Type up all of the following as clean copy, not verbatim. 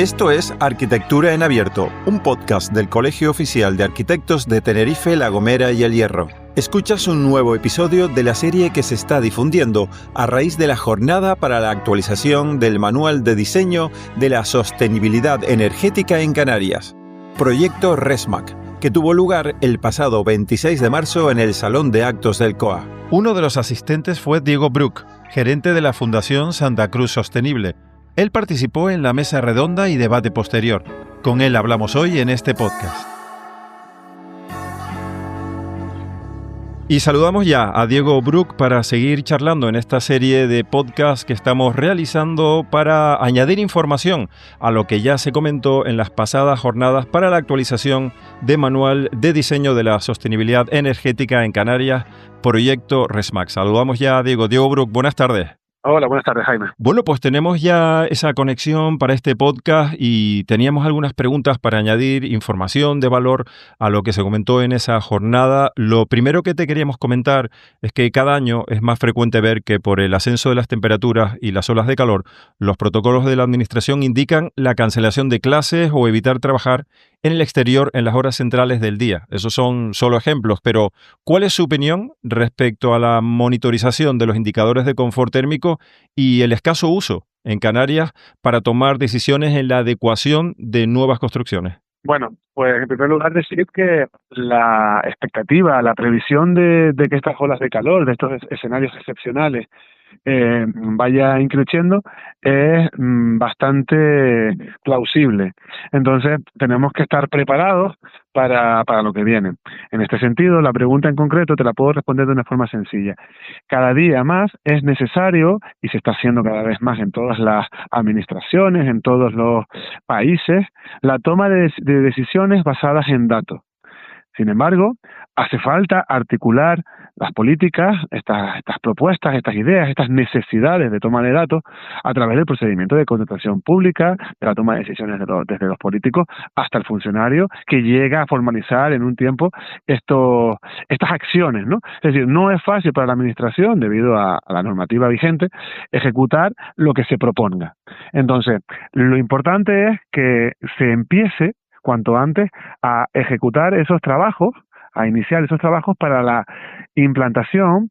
Esto es Arquitectura en Abierto, un podcast del Colegio Oficial de Arquitectos de Tenerife, La Gomera y El Hierro. Escuchas un nuevo episodio de la serie que se está difundiendo a raíz de la jornada para la actualización del Manual de Diseño de la Sostenibilidad Energética en Canarias, Proyecto RESMAC, que tuvo lugar el pasado 26 de marzo en el Salón de Actos del COA. Uno de los asistentes fue Diego Bruch, gerente de la Fundación Santa Cruz Sostenible. Él participó en la mesa redonda y debate posterior. Con él hablamos hoy en este podcast. Y saludamos ya a Diego Bruch para seguir charlando en esta serie de podcasts que estamos realizando para añadir información a lo que ya se comentó en las pasadas jornadas para la actualización de Manual de Diseño de la Sostenibilidad Energética en Canarias, Proyecto RESMAC. Saludamos ya a Diego. Diego Bruch, buenas tardes. Hola, buenas tardes, Jaime. Bueno, pues tenemos ya esa conexión para este podcast y teníamos algunas preguntas para añadir información de valor a lo que se comentó en esa jornada. Lo primero que te queríamos comentar es que cada año es más frecuente ver que por el ascenso de las temperaturas y las olas de calor, los protocolos de la Administración indican la cancelación de clases o evitar trabajar en el exterior en las horas centrales del día. Esos son solo ejemplos, pero ¿cuál es su opinión respecto a la monitorización de los indicadores de confort térmico y el escaso uso en Canarias para tomar decisiones en la adecuación de nuevas construcciones? Bueno, pues en primer lugar decir que la expectativa, la previsión de que estas olas de calor, de estos escenarios excepcionales, vaya increciendo es bastante plausible. Entonces tenemos que estar preparados para lo que viene. En este sentido, la pregunta en concreto te la puedo responder de una forma sencilla. Cada día más es necesario, y se está haciendo cada vez más en todas las administraciones, en todos los países, la toma de decisiones basadas en datos. Sin embargo, hace falta articular las políticas, estas propuestas, estas ideas, estas necesidades de toma de datos a través del procedimiento de contratación pública, de la toma de decisiones desde los políticos hasta el funcionario que llega a formalizar en un tiempo estas acciones, ¿no? Es decir, no es fácil para la administración, debido a la normativa vigente, ejecutar lo que se proponga. Entonces, lo importante es que se empiece cuanto antes a ejecutar esos trabajos, a iniciar esos trabajos para la implantación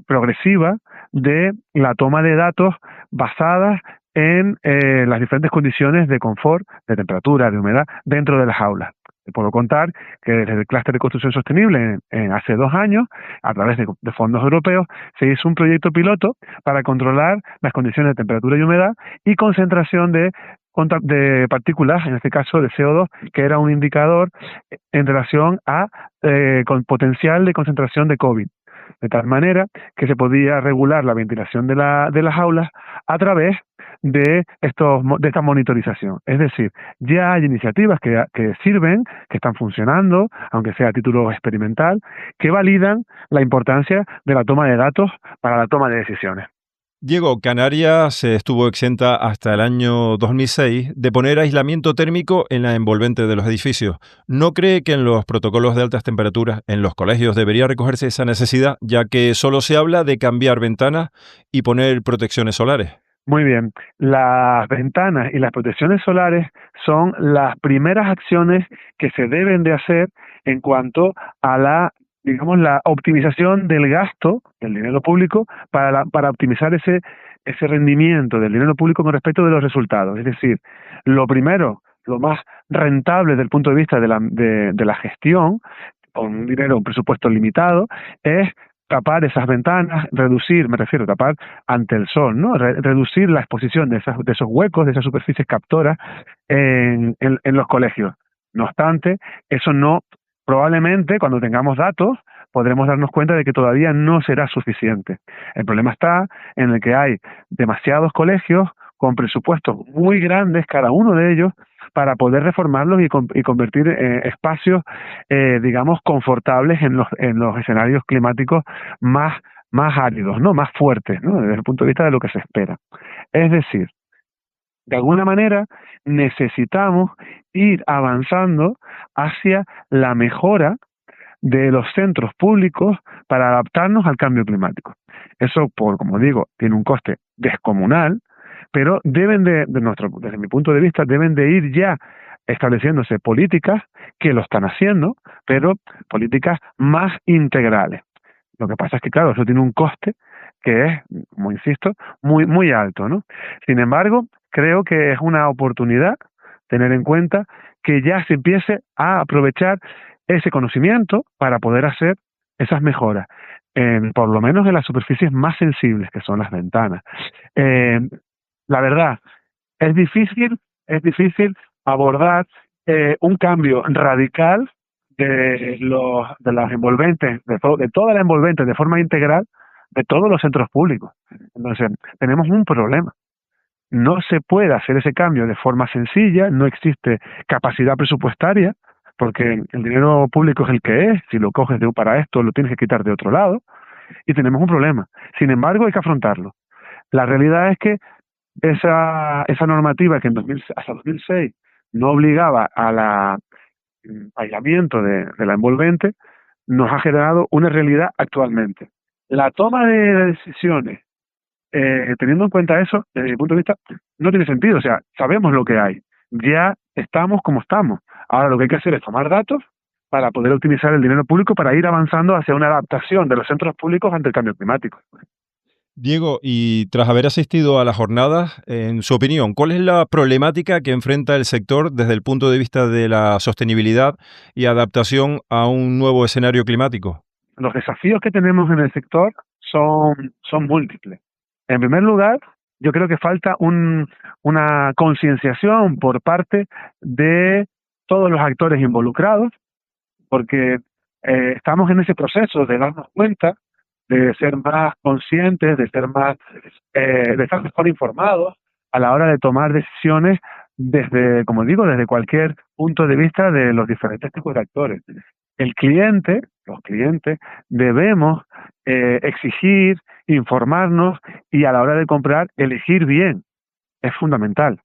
progresiva de la toma de datos basadas en las diferentes condiciones de confort, de temperatura, de humedad dentro de las aulas. Puedo contar que desde el Clúster de Construcción Sostenible hace 2 años, a través de fondos europeos, se hizo un proyecto piloto para controlar las condiciones de temperatura y humedad y concentración de partículas, en este caso de CO2, que era un indicador en relación a con potencial de concentración de COVID. De tal manera que se podía regular la ventilación de las aulas a través de esta monitorización. Es decir, ya hay iniciativas que sirven, que están funcionando, aunque sea a título experimental, que validan la importancia de la toma de datos para la toma de decisiones. Diego, Canarias estuvo exenta hasta el año 2006 de poner aislamiento térmico en la envolvente de los edificios. ¿No cree que en los protocolos de altas temperaturas en los colegios debería recogerse esa necesidad, ya que solo se habla de cambiar ventanas y poner protecciones solares? Muy bien. Las ventanas y las protecciones solares son las primeras acciones que se deben de hacer en cuanto a la optimización del gasto del dinero público para optimizar ese rendimiento del dinero público con respecto de los resultados. Es decir, lo primero, lo más rentable desde el punto de vista de la gestión, con un presupuesto limitado, es tapar esas ventanas, tapar ante el sol, ¿no? Reducir la exposición de esos huecos, de esas superficies captoras en los colegios. No obstante, eso no, probablemente cuando tengamos datos podremos darnos cuenta de que todavía no será suficiente. El problema está en el que hay demasiados colegios con presupuestos muy grandes, cada uno de ellos, para poder reformarlos y convertir espacios, confortables en los escenarios climáticos más áridos, ¿no? Más fuertes, ¿no? Desde el punto de vista de lo que se espera. Es decir, de alguna manera necesitamos ir avanzando hacia la mejora de los centros públicos para adaptarnos al cambio climático. Eso, como digo, tiene un coste descomunal, pero desde mi punto de vista, deben de ir ya estableciéndose políticas que lo están haciendo, pero políticas más integrales. Lo que pasa es que, claro, eso tiene un coste que es, como insisto, muy, muy alto, ¿no? Sin embargo, creo que es una oportunidad tener en cuenta que ya se empiece a aprovechar ese conocimiento para poder hacer esas mejoras, por lo menos en las superficies más sensibles, que son las ventanas. Eh, la verdad, es difícil abordar un cambio radical de las envolventes, de toda la envolvente de forma integral de todos los centros públicos. Entonces, tenemos un problema. No se puede hacer ese cambio de forma sencilla, no existe capacidad presupuestaria, porque el dinero público es el que es, si lo coges para esto, lo tienes que quitar de otro lado, y tenemos un problema. Sin embargo, hay que afrontarlo. La realidad es que esa normativa que hasta 2006 no obligaba al aislamiento de la envolvente, nos ha generado una realidad actualmente. La toma de decisiones, teniendo en cuenta eso, desde mi punto de vista, no tiene sentido. O sea, sabemos lo que hay. Ya estamos como estamos. Ahora lo que hay que hacer es tomar datos para poder optimizar el dinero público para ir avanzando hacia una adaptación de los centros públicos ante el cambio climático. Diego, y tras haber asistido a las jornadas, en su opinión, ¿cuál es la problemática que enfrenta el sector desde el punto de vista de la sostenibilidad y adaptación a un nuevo escenario climático? Los desafíos que tenemos en el sector son múltiples. En primer lugar, yo creo que falta una concienciación por parte de todos los actores involucrados, porque estamos en ese proceso de darnos cuenta, de ser más conscientes, de estar mejor informados a la hora de tomar decisiones desde, como digo, desde cualquier punto de vista de los diferentes tipos de actores. Los clientes, debemos exigir, informarnos y a la hora de comprar, elegir bien. Es fundamental.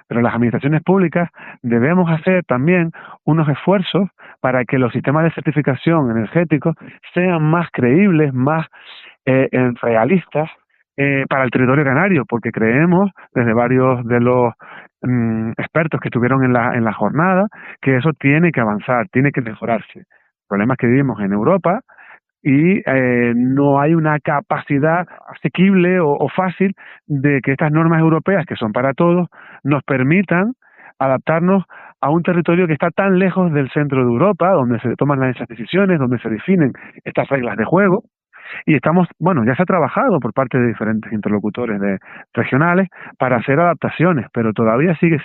Pero las administraciones públicas debemos hacer también unos esfuerzos para que los sistemas de certificación energéticos sean más creíbles, más realistas para el territorio canario, porque creemos, desde varios de los expertos que estuvieron en la jornada, que eso tiene que avanzar, tiene que mejorarse. Problemas que vivimos en Europa y no hay una capacidad asequible o fácil de que estas normas europeas, que son para todos, nos permitan adaptarnos a un territorio que está tan lejos del centro de Europa, donde se toman esas decisiones, donde se definen estas reglas de juego. Y ya se ha trabajado por parte de diferentes interlocutores regionales para hacer adaptaciones, pero todavía sigue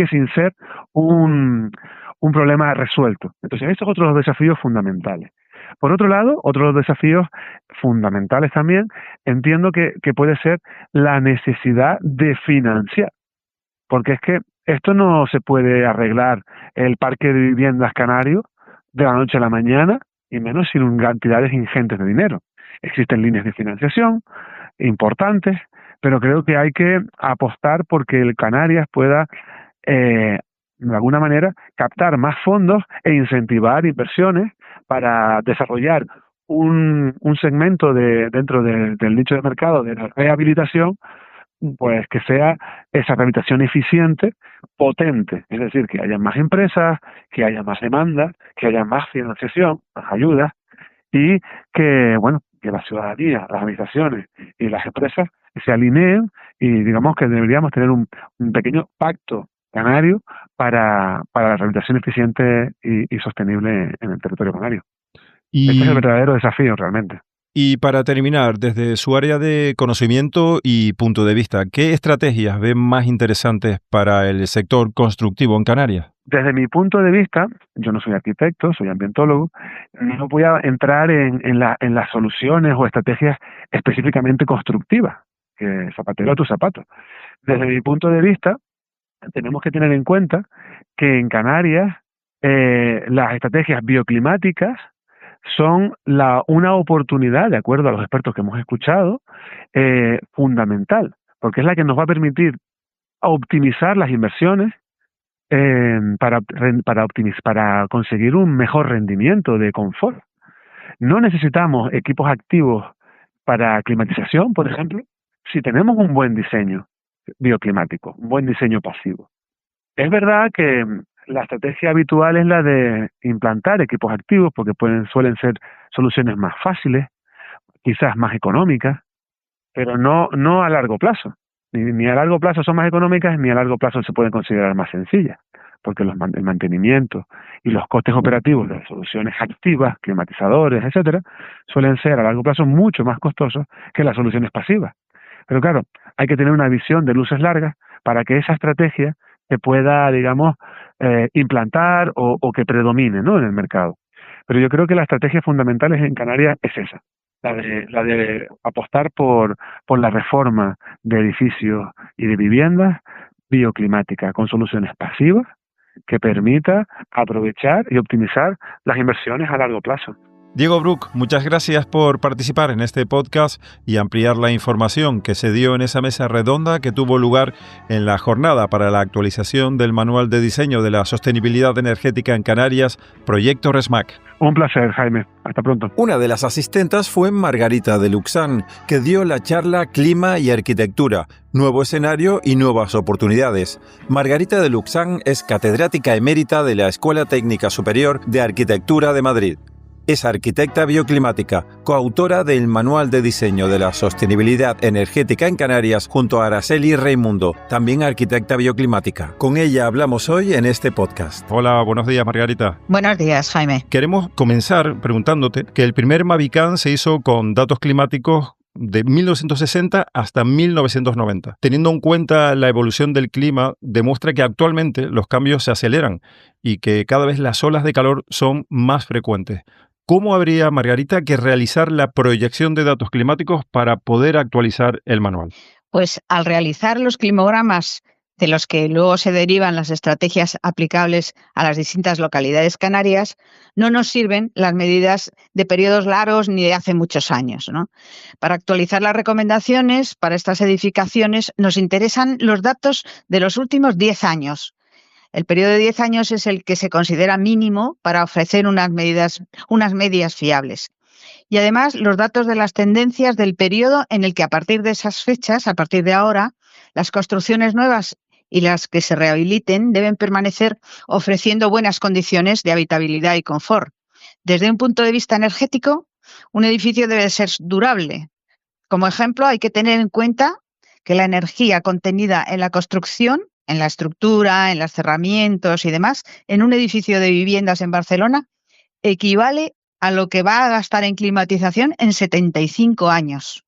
sin ser un problema resuelto. Entonces, estos son otros desafíos fundamentales. Por otro lado, otros desafíos fundamentales también, entiendo que puede ser la necesidad de financiar, porque es que esto no se puede arreglar el parque de viviendas canario de la noche a la mañana, y menos sin cantidades ingentes de dinero. Existen líneas de financiación importantes, pero creo que hay que apostar porque el Canarias pueda, de alguna manera, captar más fondos e incentivar inversiones para desarrollar un segmento dentro del nicho de mercado de la rehabilitación, pues que sea esa rehabilitación eficiente, potente, es decir, que haya más empresas, que haya más demanda, que haya más financiación, más ayudas, y que la ciudadanía, las administraciones y las empresas se alineen y digamos que deberíamos tener un pequeño pacto canario para la rehabilitación eficiente y sostenible en el territorio canario. Este es el Y, verdadero desafío realmente. y para terminar, desde su área de conocimiento y punto de vista, ¿qué estrategias ven más interesantes para el sector constructivo en Canarias? Desde mi punto de vista, yo no soy arquitecto, soy ambientólogo, no voy a entrar en las soluciones o estrategias específicamente constructivas, que zapatero a tu zapato. Desde mi punto de vista, tenemos que tener en cuenta que en Canarias las estrategias bioclimáticas son una oportunidad, de acuerdo a los expertos que hemos escuchado, fundamental, porque es la que nos va a permitir optimizar las inversiones para conseguir un mejor rendimiento de confort. No necesitamos equipos activos para climatización, por ejemplo, si tenemos un buen diseño. bioclimático, un buen diseño pasivo. Es verdad que la estrategia habitual es la de implantar equipos activos porque suelen ser soluciones más fáciles, quizás más económicas, pero no a largo plazo. Ni a largo plazo son más económicas, ni a largo plazo se pueden considerar más sencillas, porque el mantenimiento y los costes operativos de las soluciones activas, climatizadores, etcétera, suelen ser a largo plazo mucho más costosos que las soluciones pasivas. Pero claro, hay que tener una visión de luces largas para que esa estrategia se pueda, digamos, implantar o que predomine, ¿no?, en el mercado. Pero yo creo que la estrategia fundamental en Canarias es esa, la de apostar por la reforma de edificios y de viviendas bioclimáticas con soluciones pasivas que permita aprovechar y optimizar las inversiones a largo plazo. Diego Bruch, muchas gracias por participar en este podcast y ampliar la información que se dio en esa mesa redonda que tuvo lugar en la jornada para la actualización del Manual de Diseño de la Sostenibilidad Energética en Canarias, Proyecto RESMAC. Un placer, Jaime. Hasta pronto. Una de las asistentes fue Margarita de Luxán, que dio la charla Clima y Arquitectura, Nuevo Escenario y Nuevas Oportunidades. Margarita de Luxán es catedrática emérita de la Escuela Técnica Superior de Arquitectura de Madrid. Es arquitecta bioclimática, coautora del Manual de Diseño de la Sostenibilidad Energética en Canarias junto a Araceli Raimundo, también arquitecta bioclimática. Con ella hablamos hoy en este podcast. Hola, buenos días, Margarita. Buenos días, Jaime. Queremos comenzar preguntándote que el primer Mavicam se hizo con datos climáticos de 1960 hasta 1990. Teniendo en cuenta la evolución del clima, demuestra que actualmente los cambios se aceleran y que cada vez las olas de calor son más frecuentes. ¿Cómo habría, Margarita, que realizar la proyección de datos climáticos para poder actualizar el manual? Pues al realizar los climogramas de los que luego se derivan las estrategias aplicables a las distintas localidades canarias, no nos sirven las medidas de periodos largos ni de hace muchos años, ¿no? Para actualizar las recomendaciones para estas edificaciones nos interesan los datos de los últimos 10 años. El periodo de 10 años es el que se considera mínimo para ofrecer unas medias fiables. Y además los datos de las tendencias del periodo en el que a partir de esas fechas, a partir de ahora, las construcciones nuevas y las que se rehabiliten deben permanecer ofreciendo buenas condiciones de habitabilidad y confort. Desde un punto de vista energético, un edificio debe ser durable. Como ejemplo, hay que tener en cuenta que la energía contenida en la construcción, en la estructura, en los cerramientos y demás, en un edificio de viviendas en Barcelona, equivale a lo que va a gastar en climatización en 75 años.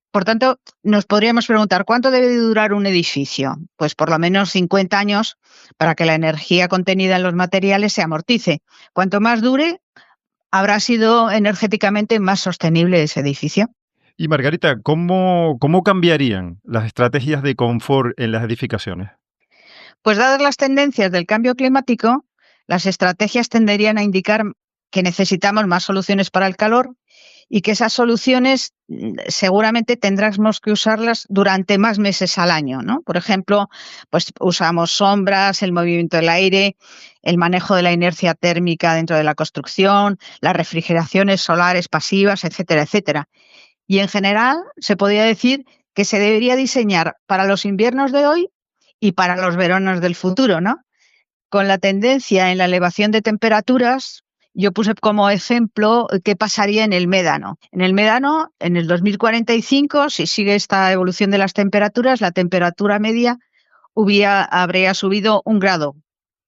Por tanto, nos podríamos preguntar, ¿cuánto debe durar un edificio? Pues por lo menos 50 años para que la energía contenida en los materiales se amortice. Cuanto más dure, habrá sido energéticamente más sostenible ese edificio. Y Margarita, ¿cómo cambiarían las estrategias de confort en las edificaciones? Pues dadas las tendencias del cambio climático, las estrategias tenderían a indicar que necesitamos más soluciones para el calor y que esas soluciones seguramente tendremos que usarlas durante más meses al año, ¿no? Por ejemplo, pues usamos sombras, el movimiento del aire, el manejo de la inercia térmica dentro de la construcción, las refrigeraciones solares pasivas, etcétera, etcétera. Y en general se podría decir que se debería diseñar para los inviernos de hoy y para los veranos del futuro, ¿no? Con la tendencia en la elevación de temperaturas, yo puse como ejemplo qué pasaría en el Médano. En el Médano, en el 2045, si sigue esta evolución de las temperaturas, la temperatura media habría subido 1 grado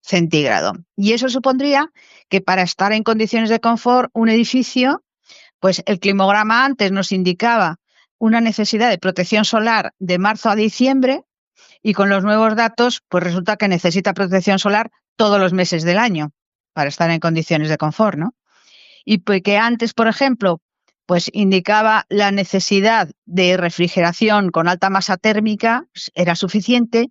centígrado. Y eso supondría que para estar en condiciones de confort, un edificio, pues el climograma antes nos indicaba una necesidad de protección solar de marzo a diciembre y con los nuevos datos, pues resulta que necesita protección solar todos los meses del año para estar en condiciones de confort, ¿no? Y pues que antes, por ejemplo, pues indicaba la necesidad de refrigeración con alta masa térmica, era suficiente,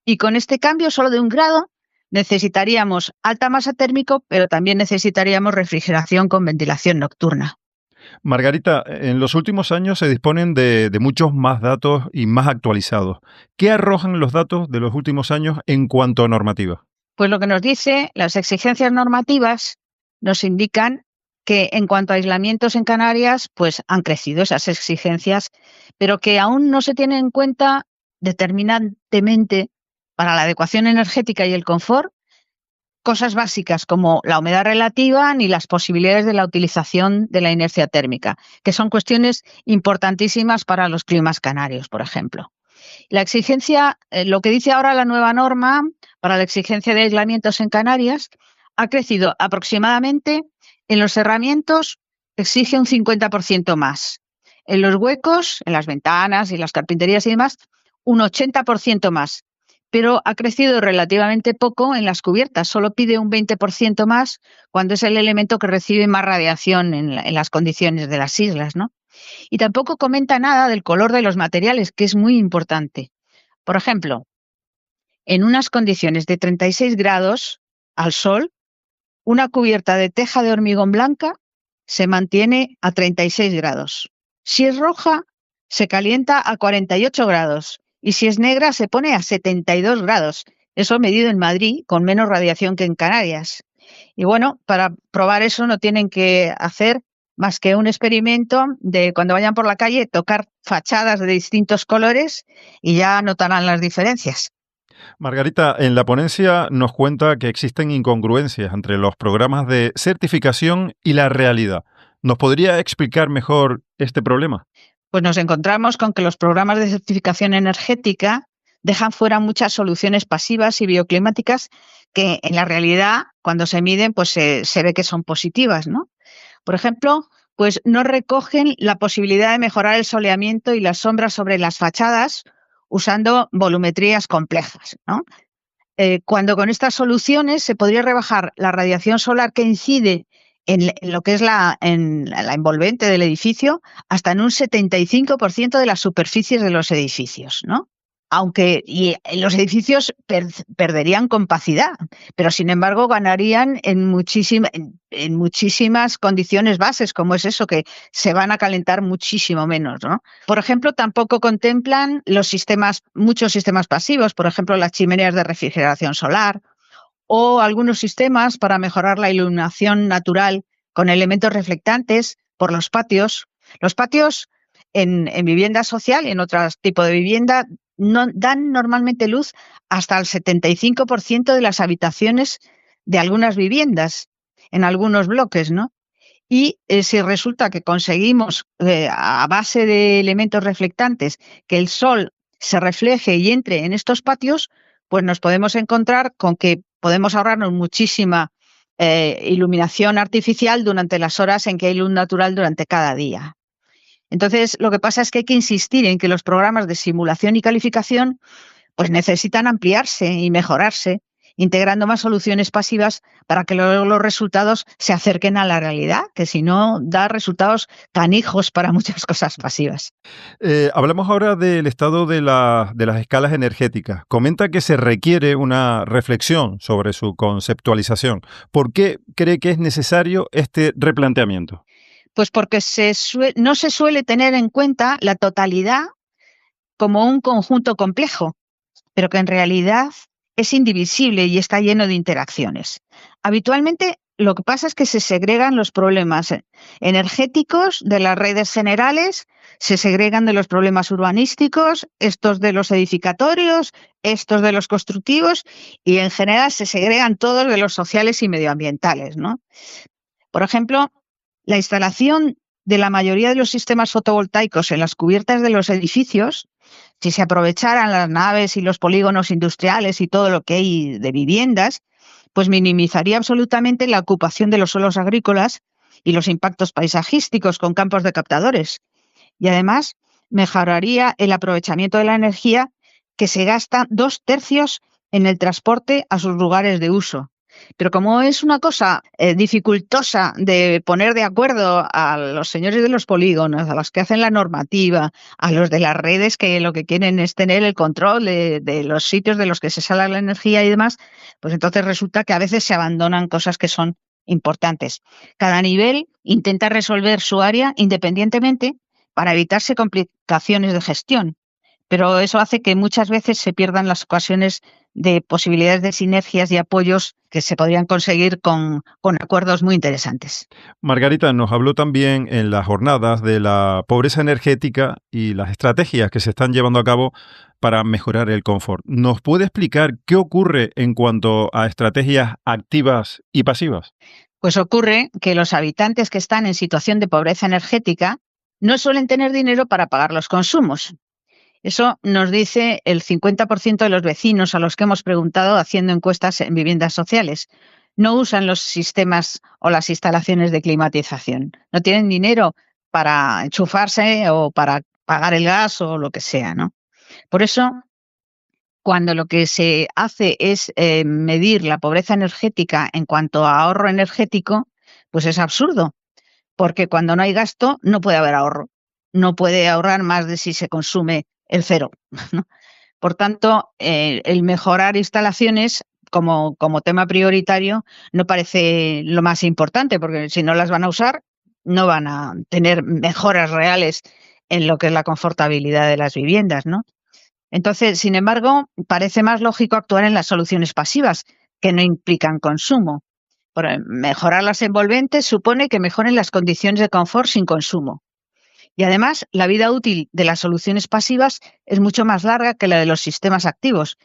y con este cambio solo de 1 grado necesitaríamos alta masa térmica, pero también necesitaríamos refrigeración con ventilación nocturna. Margarita, en los últimos años se disponen de muchos más datos y más actualizados. ¿Qué arrojan los datos de los últimos años en cuanto a normativa? Pues lo que nos dice, las exigencias normativas nos indican que en cuanto a aislamientos en Canarias, pues han crecido esas exigencias, pero que aún no se tienen en cuenta determinantemente para la adecuación energética y el confort cosas básicas como la humedad relativa ni las posibilidades de la utilización de la inercia térmica, que son cuestiones importantísimas para los climas canarios, por ejemplo. La exigencia, lo que dice ahora la nueva norma para la exigencia de aislamientos en Canarias, ha crecido aproximadamente en los cerramientos, exige un 50% más. En los huecos, en las ventanas y las carpinterías y demás, un 80% más. Pero ha crecido relativamente poco en las cubiertas, solo pide un 20% más cuando es el elemento que recibe más radiación en las condiciones de las islas, ¿no? Y tampoco comenta nada del color de los materiales, que es muy importante. Por ejemplo, en unas condiciones de 36 grados al sol, una cubierta de teja de hormigón blanca se mantiene a 36 grados. Si es roja, se calienta a 48 grados. Y si es negra, se pone a 72 grados. Eso medido en Madrid, con menos radiación que en Canarias. Y bueno, para probar eso no tienen que hacer más que un experimento de cuando vayan por la calle, tocar fachadas de distintos colores y ya notarán las diferencias. Margarita, en la ponencia nos cuenta que existen incongruencias entre los programas de certificación y la realidad. ¿Nos podría explicar mejor este problema? Pues nos encontramos con que los programas de certificación energética dejan fuera muchas soluciones pasivas y bioclimáticas que en la realidad, cuando se miden, pues se ve que son positivas, ¿no? Por ejemplo, pues no recogen la posibilidad de mejorar el soleamiento y las sombras sobre las fachadas usando volumetrías complejas, ¿no? Cuando con estas soluciones se podría rebajar la radiación solar que incide en lo que es en la envolvente del edificio hasta en un 75% de las superficies de los edificios, ¿no? Aunque los edificios perderían compacidad, pero sin embargo ganarían en muchísimas condiciones bases, como es eso, que se van a calentar muchísimo menos, ¿no? Por ejemplo, tampoco contemplan muchos sistemas pasivos, por ejemplo, las chimeneas de refrigeración solar o algunos sistemas para mejorar la iluminación natural con elementos reflectantes por los patios. Los patios en vivienda social y en otro tipo de vivienda no dan normalmente luz hasta el 75% de las habitaciones de algunas viviendas, en algunos bloques, ¿no? Y si resulta que conseguimos, a base de elementos reflectantes, que el sol se refleje y entre en estos patios, pues nos podemos encontrar con que podemos ahorrarnos muchísima iluminación artificial durante las horas en que hay luz natural durante cada día. Entonces, lo que pasa es que hay que insistir en que los programas de simulación y calificación pues necesitan ampliarse y mejorarse, integrando más soluciones pasivas para que los resultados se acerquen a la realidad, que si no da resultados canijos para muchas cosas pasivas. Hablamos ahora del estado de las escalas energéticas. Comenta que se requiere una reflexión sobre su conceptualización. ¿Por qué cree que es necesario este replanteamiento? Pues porque no se suele tener en cuenta la totalidad como un conjunto complejo, pero que en realidad es indivisible y está lleno de interacciones. Habitualmente lo que pasa es que se segregan los problemas energéticos de las redes generales, se segregan de los problemas urbanísticos, estos de los edificatorios, estos de los constructivos y en general se segregan todos de los sociales y medioambientales, ¿no? Por ejemplo, la instalación de la mayoría de los sistemas fotovoltaicos en las cubiertas de los edificios, si se aprovecharan las naves y los polígonos industriales y todo lo que hay de viviendas, pues minimizaría absolutamente la ocupación de los suelos agrícolas y los impactos paisajísticos con campos de captadores. Y además mejoraría el aprovechamiento de la energía que se gasta 2/3 en el transporte a sus lugares de uso. Pero como es una cosa dificultosa de poner de acuerdo a los señores de los polígonos, a los que hacen la normativa, a los de las redes que lo que quieren es tener el control de los sitios de los que se sale la energía y demás, pues entonces resulta que a veces se abandonan cosas que son importantes. Cada nivel intenta resolver su área independientemente para evitarse complicaciones de gestión, pero eso hace que muchas veces se pierdan las ocasiones de posibilidades de sinergias y apoyos que se podrían conseguir con acuerdos muy interesantes. Margarita nos habló también en las jornadas de la pobreza energética y las estrategias que se están llevando a cabo para mejorar el confort. ¿Nos puede explicar qué ocurre en cuanto a estrategias activas y pasivas? Pues ocurre que los habitantes que están en situación de pobreza energética no suelen tener dinero para pagar los consumos. Eso nos dice el 50% de los vecinos a los que hemos preguntado haciendo encuestas en viviendas sociales. No usan los sistemas o las instalaciones de climatización. No tienen dinero para enchufarse o para pagar el gas o lo que sea, ¿no? Por eso, cuando lo que se hace es medir la pobreza energética en cuanto a ahorro energético, pues es absurdo, porque cuando no hay gasto no puede haber ahorro. No puede ahorrar más de si se consume el cero, ¿no? Por tanto, el mejorar instalaciones como tema prioritario no parece lo más importante, porque si no las van a usar, no van a tener mejoras reales en lo que es la confortabilidad de las viviendas, ¿no? Entonces, sin embargo, parece más lógico actuar en las soluciones pasivas, que no implican consumo. Mejorar las envolventes supone que mejoren las condiciones de confort sin consumo. Y además, la vida útil de las soluciones pasivas es mucho más larga que la de los sistemas activos.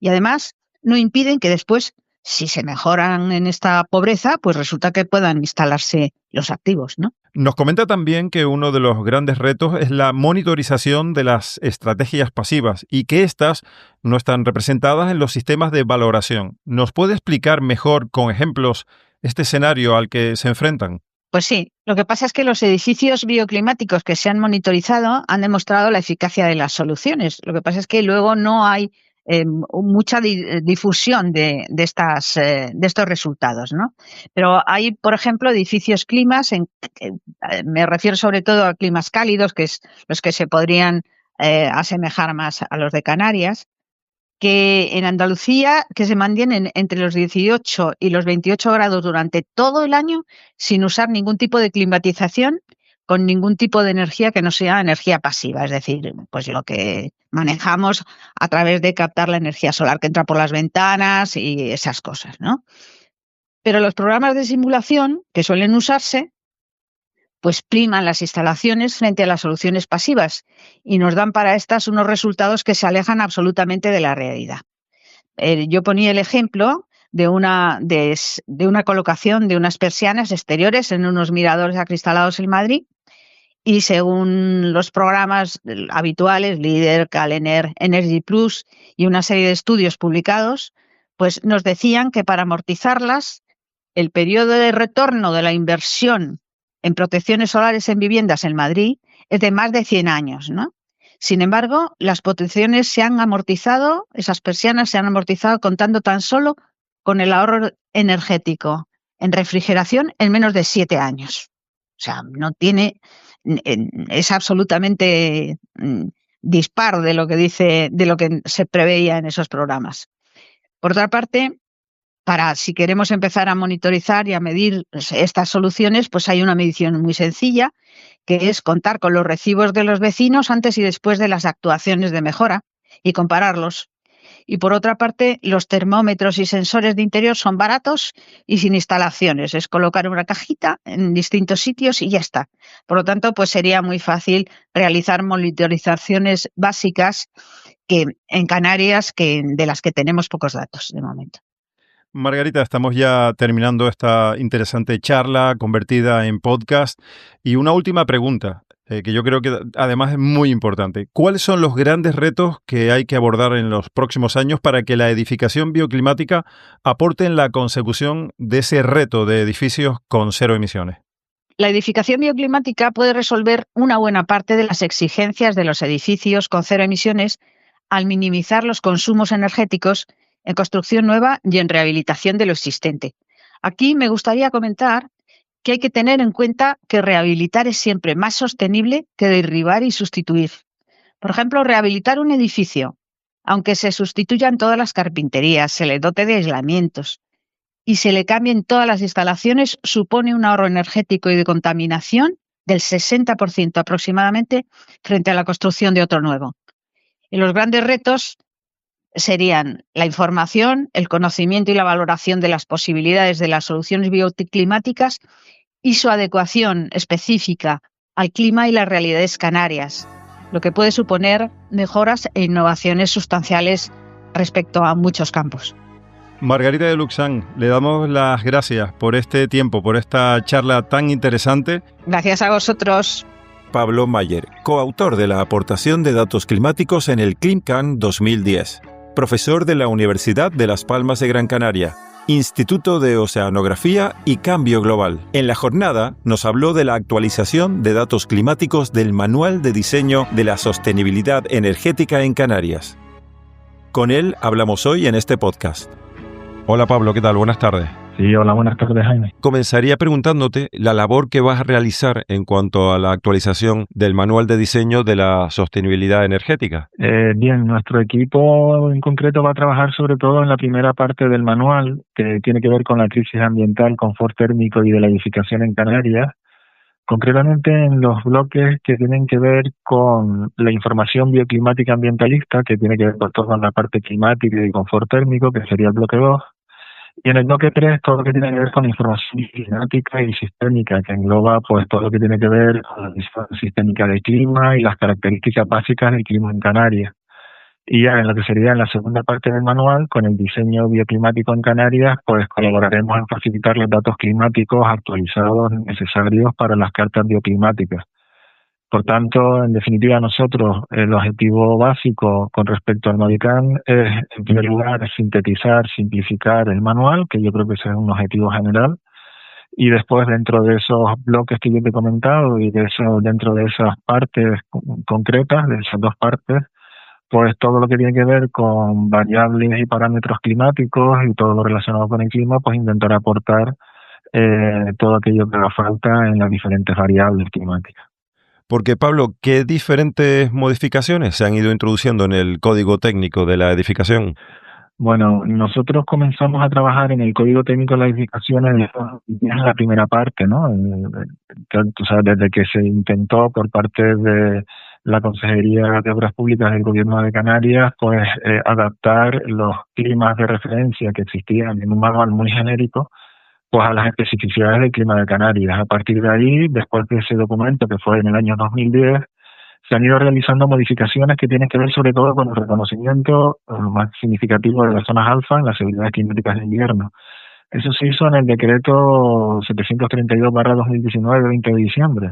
Y además, no impiden que después, si se mejoran en esta pobreza, pues resulta que puedan instalarse los activos, ¿no? Nos comenta también que uno de los grandes retos es la monitorización de las estrategias pasivas y que éstas no están representadas en los sistemas de valoración. ¿Nos puede explicar mejor, con ejemplos, este escenario al que se enfrentan? Pues sí, lo que pasa es que los edificios bioclimáticos que se han monitorizado han demostrado la eficacia de las soluciones. Lo que pasa es que luego no hay mucha difusión de estos resultados, ¿no? Pero hay, por ejemplo, edificios climas, me refiero sobre todo a climas cálidos, que es los que se podrían asemejar más a los de Canarias, que en Andalucía que se mantienen entre los 18 y los 28 grados durante todo el año sin usar ningún tipo de climatización, con ningún tipo de energía que no sea energía pasiva, es decir, pues lo que manejamos a través de captar la energía solar que entra por las ventanas y esas cosas, ¿no? Pero los programas de simulación que suelen usarse pues priman las instalaciones frente a las soluciones pasivas y nos dan para estas unos resultados que se alejan absolutamente de la realidad. Yo ponía el ejemplo de una colocación de unas persianas exteriores en unos miradores acristalados en Madrid y según los programas habituales, LEADER, CalEner, Energy Plus y una serie de estudios publicados, pues nos decían que para amortizarlas el periodo de retorno de la inversión en protecciones solares en viviendas en Madrid es de más de 100 años, ¿no? Sin embargo, las protecciones se han amortizado, esas persianas se han amortizado contando tan solo con el ahorro energético en refrigeración en menos de 7 años. O sea, no tiene, es absolutamente dispar de lo que dice, de lo que se preveía en esos programas. Por otra parte, si queremos empezar a monitorizar y a medir estas soluciones, pues hay una medición muy sencilla, que es contar con los recibos de los vecinos antes y después de las actuaciones de mejora y compararlos. Y por otra parte, los termómetros y sensores de interior son baratos y sin instalaciones. Es colocar una cajita en distintos sitios y ya está. Por lo tanto, pues sería muy fácil realizar monitorizaciones básicas que en Canarias, de las que tenemos pocos datos de momento. Margarita, estamos ya terminando esta interesante charla convertida en podcast. Y una última pregunta, que yo creo que además es muy importante. ¿Cuáles son los grandes retos que hay que abordar en los próximos años para que la edificación bioclimática aporte en la consecución de ese reto de edificios con cero emisiones? La edificación bioclimática puede resolver una buena parte de las exigencias de los edificios con cero emisiones al minimizar los consumos energéticos en construcción nueva y en rehabilitación de lo existente. Aquí me gustaría comentar que hay que tener en cuenta que rehabilitar es siempre más sostenible que derribar y sustituir. Por ejemplo, rehabilitar un edificio, aunque se sustituyan todas las carpinterías, se le dote de aislamientos y se le cambien todas las instalaciones, supone un ahorro energético y de contaminación del 60% aproximadamente frente a la construcción de otro nuevo. Y los grandes retos serían la información, el conocimiento y la valoración de las posibilidades de las soluciones bioclimáticas y su adecuación específica al clima y las realidades canarias, lo que puede suponer mejoras e innovaciones sustanciales respecto a muchos campos. Margarita de Luxán, le damos las gracias por este tiempo, por esta charla tan interesante. Gracias a vosotros. Pablo Mayer, coautor de la aportación de datos climáticos en el ClimCan 2010, profesor de la Universidad de Las Palmas de Gran Canaria, Instituto de Oceanografía y Cambio Global. En la jornada nos habló de la actualización de datos climáticos del Manual de Diseño de la Sostenibilidad Energética en Canarias. Con él hablamos hoy en este podcast. Hola Pablo, ¿qué tal? Buenas tardes. Sí, hola, buenas tardes, Jaime. Comenzaría preguntándote la labor que vas a realizar en cuanto a la actualización del Manual de Diseño de la Sostenibilidad Energética. Bien, nuestro equipo en concreto va a trabajar sobre todo en la primera parte del manual, que tiene que ver con la crisis ambiental, confort térmico y de la edificación en Canarias, concretamente en los bloques que tienen que ver con la información bioclimática ambientalista, que tiene que ver con toda la parte climática y confort térmico, que sería el bloque 2. Y en el bloque 3, todo lo que tiene que ver con información climática y sistémica, que engloba pues todo lo que tiene que ver con la visión sistémica del clima y las características básicas del clima en Canarias. Y ya en lo que sería en la segunda parte del manual, con el diseño bioclimático en Canarias, pues colaboraremos en facilitar los datos climáticos actualizados necesarios para las cartas bioclimáticas. Por tanto, en definitiva, nosotros el objetivo básico con respecto al MADICAN es, en primer lugar, sintetizar, simplificar el manual, que yo creo que ese es un objetivo general, y después dentro de esos bloques que yo te he comentado y dentro de esas partes concretas, de esas dos partes, pues todo lo que tiene que ver con variables y parámetros climáticos y todo lo relacionado con el clima, pues intentar aportar todo aquello que haga falta en las diferentes variables climáticas. Porque, Pablo, ¿qué diferentes modificaciones se han ido introduciendo en el código técnico de la edificación? Bueno, nosotros comenzamos a trabajar en el código técnico de la edificación en la primera parte, ¿no? O sea, desde que se intentó por parte de la Consejería de Obras Públicas del Gobierno de Canarias, pues adaptar los climas de referencia que existían en un manual muy genérico, pues a las especificidades del clima de Canarias. A partir de ahí, después de ese documento que fue en el año 2010, se han ido realizando modificaciones que tienen que ver sobre todo con el reconocimiento más significativo de las zonas alfa en las seguridades climáticas de invierno. Eso se hizo en el decreto 732/2019 de 20 de diciembre.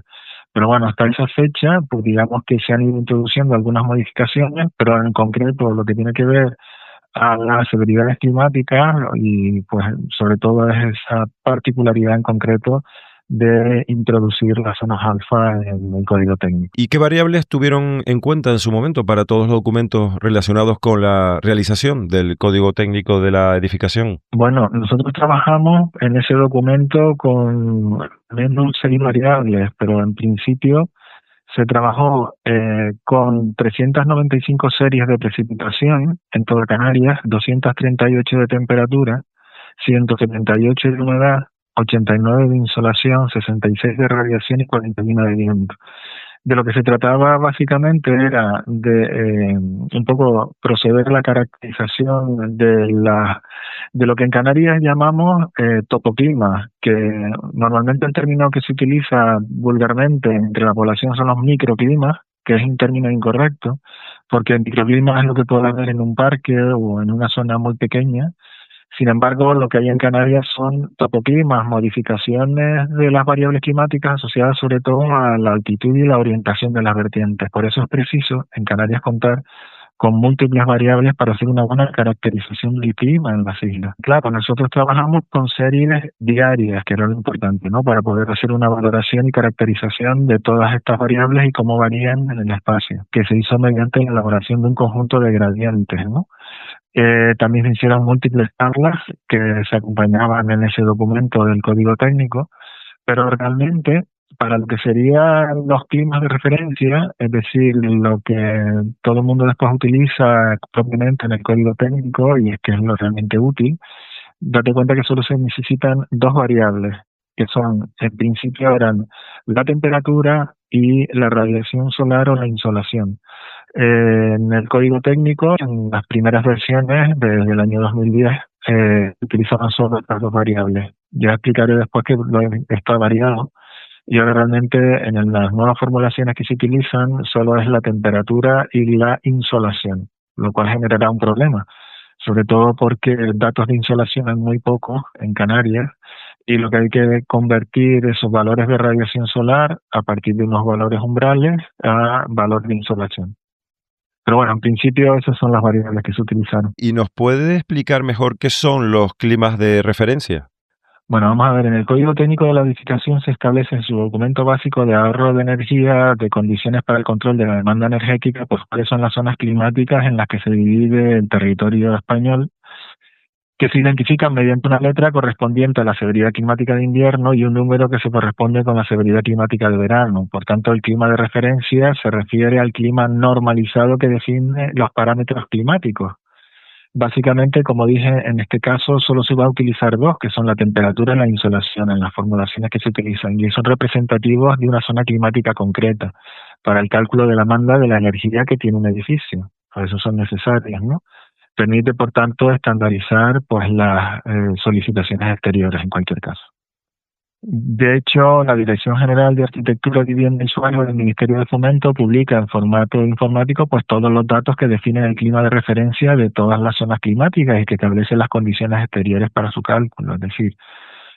Pero bueno, hasta esa fecha, pues digamos que se han ido introduciendo algunas modificaciones, pero en concreto lo que tiene que ver a las severidades climáticas y pues sobre todo es esa particularidad en concreto de introducir las zonas alfa en el código técnico. ¿Y qué variables tuvieron en cuenta en su momento para todos los documentos relacionados con la realización del código técnico de la edificación? Bueno, nosotros trabajamos en ese documento con menos 6 variables, pero en principio se trabajó con 395 series de precipitación en toda Canarias, 238 de temperatura, 178 de humedad, 89 de insolación, 66 de radiación y 41 de viento. De lo que se trataba básicamente era de un poco proceder a la caracterización de lo que en Canarias llamamos topoclima, que normalmente el término que se utiliza vulgarmente entre la población son los microclimas, que es un término incorrecto, porque el microclima es lo que puede haber en un parque o en una zona muy pequeña. Sin embargo, lo que hay en Canarias son topoclimas, modificaciones de las variables climáticas asociadas sobre todo a la altitud y la orientación de las vertientes. Por eso es preciso en Canarias contar con múltiples variables para hacer una buena caracterización del clima en las islas. Claro, nosotros trabajamos con series diarias, que era lo importante, ¿no? Para poder hacer una valoración y caracterización de todas estas variables y cómo varían en el espacio, que se hizo mediante la elaboración de un conjunto de gradientes, ¿no? También se hicieron múltiples tablas que se acompañaban en ese documento del código técnico, pero realmente para lo que serían los climas de referencia, es decir, lo que todo el mundo después utiliza propiamente en el código técnico y es que es lo realmente útil, date cuenta que solo se necesitan dos variables, que son, en principio eran la temperatura y la radiación solar o la insolación. En el código técnico, en las primeras versiones desde el año 2010, utilizaban solo estas dos variables. Ya explicaré después que esto ha variado. Y ahora realmente en las nuevas formulaciones que se utilizan solo es la temperatura y la insolación, lo cual generará un problema, sobre todo porque datos de insolación hay muy pocos en Canarias y lo que hay que convertir esos valores de radiación solar a partir de unos valores umbrales a valor de insolación. Pero bueno, en principio esas son las variables que se utilizaron. ¿Y nos puede explicar mejor qué son los climas de referencia? Bueno, vamos a ver, en el Código Técnico de la Edificación se establece en su documento básico de ahorro de energía, de condiciones para el control de la demanda energética, pues cuáles son las zonas climáticas en las que se divide el territorio español, que se identifican mediante una letra correspondiente a la severidad climática de invierno y un número que se corresponde con la severidad climática de verano. Por tanto, el clima de referencia se refiere al clima normalizado que define los parámetros climáticos. Básicamente, como dije, en este caso solo se va a utilizar dos, que son la temperatura y la insolación en las formulaciones que se utilizan, y son representativos de una zona climática concreta para el cálculo de la demanda de la energía que tiene un edificio. Por eso son necesarias, ¿no? Permite, por tanto, estandarizar pues las solicitaciones exteriores en cualquier caso. De hecho, la Dirección General de Arquitectura, Vivienda y Suelo del Ministerio de Fomento publica en formato informático pues todos los datos que definen el clima de referencia de todas las zonas climáticas y que establecen las condiciones exteriores para su cálculo. Es decir,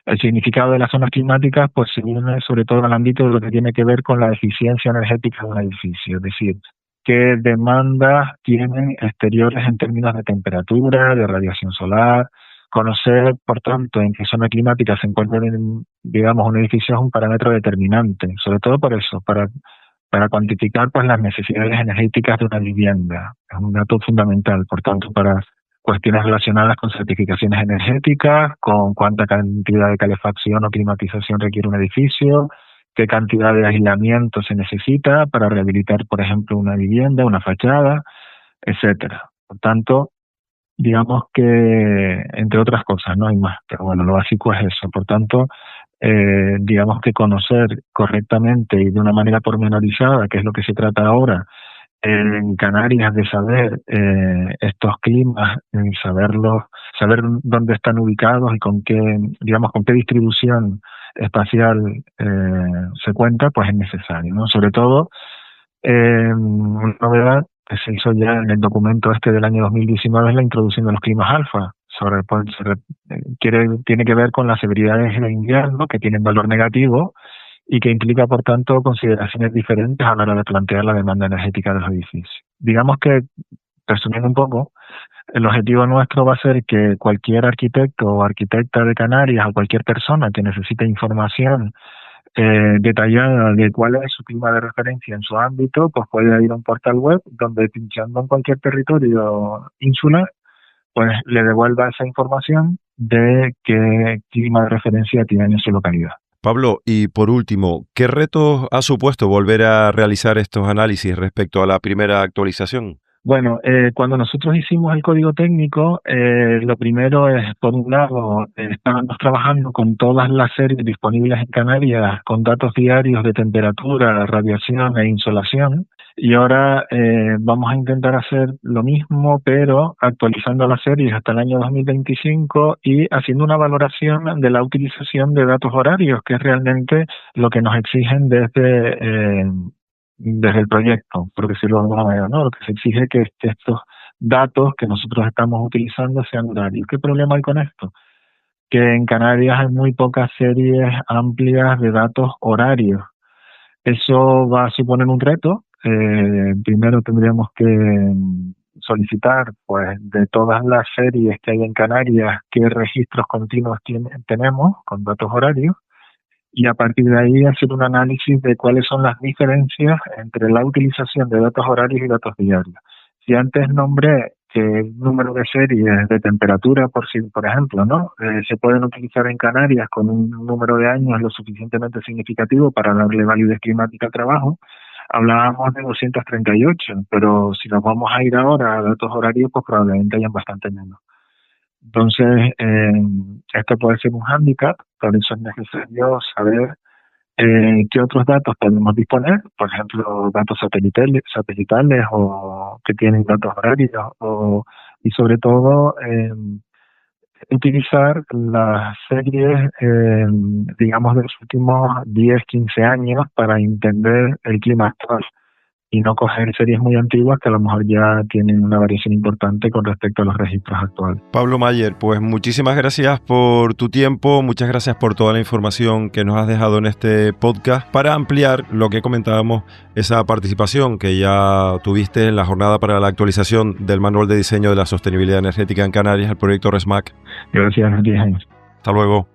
el significado de las zonas climáticas pues se une sobre todo al ámbito de lo que tiene que ver con la eficiencia energética de un edificio, es decir, qué demandas tienen exteriores en términos de temperatura, de radiación solar. Conocer, por tanto, en qué zona climática se encuentra, digamos, un edificio es un parámetro determinante, sobre todo por eso, para cuantificar pues las necesidades energéticas de una vivienda. Es un dato fundamental, por tanto, para cuestiones relacionadas con certificaciones energéticas, con cuánta cantidad de calefacción o climatización requiere un edificio, qué cantidad de aislamiento se necesita para rehabilitar, por ejemplo, una vivienda, una fachada, etcétera. Por tanto, digamos que, entre otras cosas, no hay más, pero bueno, lo básico es eso. Por tanto, digamos que conocer correctamente y de una manera pormenorizada, que es lo que se trata ahora, en Canarias, de saber estos climas, saber dónde están ubicados y con qué, digamos, con qué distribución espacial se cuenta, pues es necesario, ¿no? Sobre todo, una novedad que se hizo ya en el documento este del año 2019 es la introducción de los climas alfa. Tiene que ver con las severidades de invierno que tienen valor negativo y que implica, por tanto, consideraciones diferentes a la hora de plantear la demanda energética de los edificios. Digamos que, resumiendo un poco, el objetivo nuestro va a ser que cualquier arquitecto o arquitecta de Canarias o cualquier persona que necesite información detallada de cuál es su clima de referencia en su ámbito, pues puede ir a un portal web donde, pinchando en cualquier territorio insular, pues le devuelva esa información de qué clima de referencia tiene en su localidad. Pablo, y por último, ¿qué retos ha supuesto volver a realizar estos análisis respecto a la primera actualización? Bueno, cuando nosotros hicimos el código técnico, lo primero es, por un lado, estábamos trabajando con todas las series disponibles en Canarias, con datos diarios de temperatura, radiación e insolación, y ahora vamos a intentar hacer lo mismo, pero actualizando las series hasta el año 2025 y haciendo una valoración de la utilización de datos horarios, que es realmente lo que nos exigen desde el proyecto, por decirlo de alguna manera, ¿no? Lo que se exige es que estos datos que nosotros estamos utilizando sean horarios. ¿Qué problema hay con esto? Que en Canarias hay muy pocas series amplias de datos horarios. Eso va a suponer un reto. Primero tendríamos que solicitar, pues, de todas las series que hay en Canarias, qué registros continuos tenemos con datos horarios, y a partir de ahí hacer un análisis de cuáles son las diferencias entre la utilización de datos horarios y datos diarios. Si antes nombré que el número de series de temperatura, por ejemplo, ¿no? Se pueden utilizar en Canarias con un número de años lo suficientemente significativo para darle validez climática al trabajo, hablábamos de 238, pero si nos vamos a ir ahora a datos horarios, pues probablemente hayan bastante menos. Entonces, esto puede ser un hándicap, por eso es necesario saber qué otros datos podemos disponer, por ejemplo, datos satelitales o que tienen datos horarios y sobre todo utilizar las series, digamos, de los últimos 10, 15 años para entender el clima actual y no coger series muy antiguas que a lo mejor ya tienen una variación importante con respecto a los registros actuales. Pablo Mayer, pues muchísimas gracias por tu tiempo, muchas gracias por toda la información que nos has dejado en este podcast para ampliar lo que comentábamos, esa participación que ya tuviste en la jornada para la actualización del Manual de Diseño de la Sostenibilidad Energética en Canarias, el proyecto RESMAC. Gracias, Luis. Hasta luego.